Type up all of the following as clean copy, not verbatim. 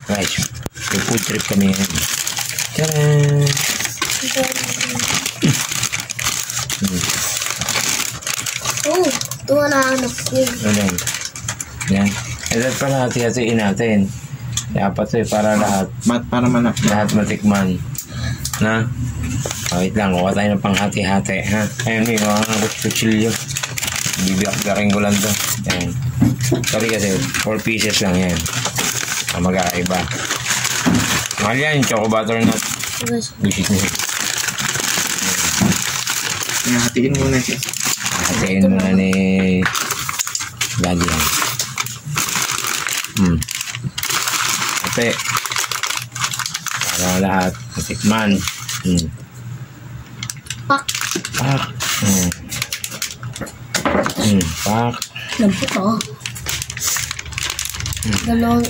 Guys, may food trip kami ngayon. Tcharan! Oh, tuwa na anak ko. Ayan. Yan. Ito pala, hati-hatiin natin. Dapat eh, para lahat. Para manak. Lahat matikman. Na? Wait lang, kuha tayo ng panghati-hati. Ha? Ayun, may mga kutsilyo. Bibiyak-biyakin ko lang to. Ayan. Sorry kasi, 4 pieces lang yan. Mag-aiba. Mahal yan, choco butternut. Bisit niya. Hatiin muna siya. Hatiin muna ni Daddy yan. Ate. Para lahat. Matikman. Pak. Pak. Pak. Lampot oh. Dalawa.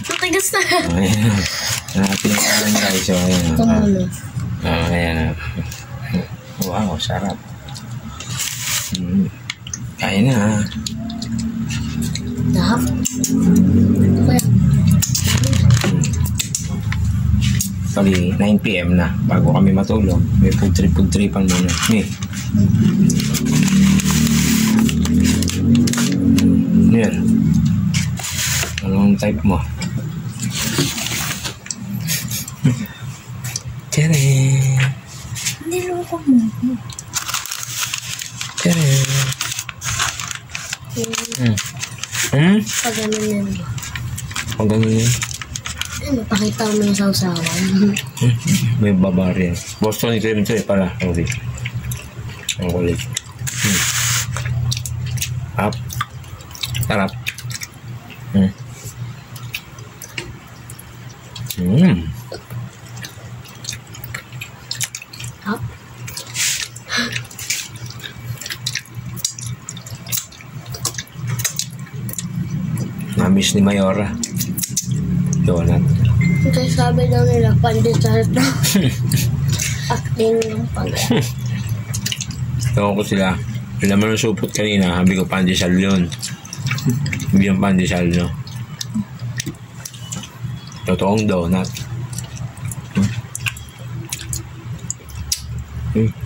Matigas na. Ayan. Natin yung guys. So, ayan. Ito muna. Ayan. Wow, sarap. Kain na. Dahap. Kaya. Sorry, 9 PM na. Bago kami matulog. May food tripan muna. Yan. Anong type mo? Tcharan! Niloko mo. Tcharan! Pag ano yan. Pag ano yan? Ano, pakita mo yung sausawan. May babarya. Boston cream ito eh pala. Okay. Ang kulit. Up. Sarap. Up. Namiss ni Mayora. Donut. Kasi sabi daw nila, pandesal na. Acting lang pala. Ewan ko sila. Alam mo ng supot kanina, sabi ko pandesal yun. Hindi yung pandesal, no? Totoong donut.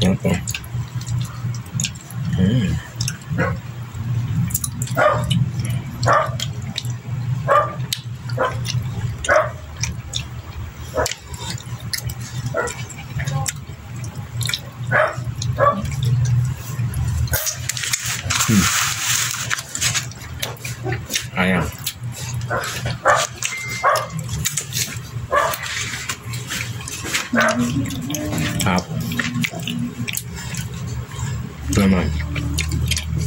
Yan po. Ayan. Up. Ito naman.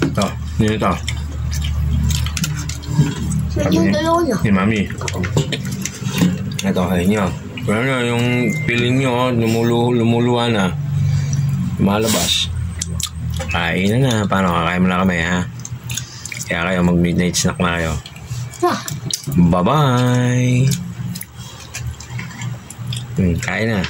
Ito. Yun ito. Yung dalawa na. Ni Mami. Ito, ayun nyo. Pero ano, yung piling nyo, lumuluwa na. Malabas. Kain na. Paano? Kakain mo na kami, ha? Kaya kayo mag-midnight snack na kayo. Bye-bye! Kain na.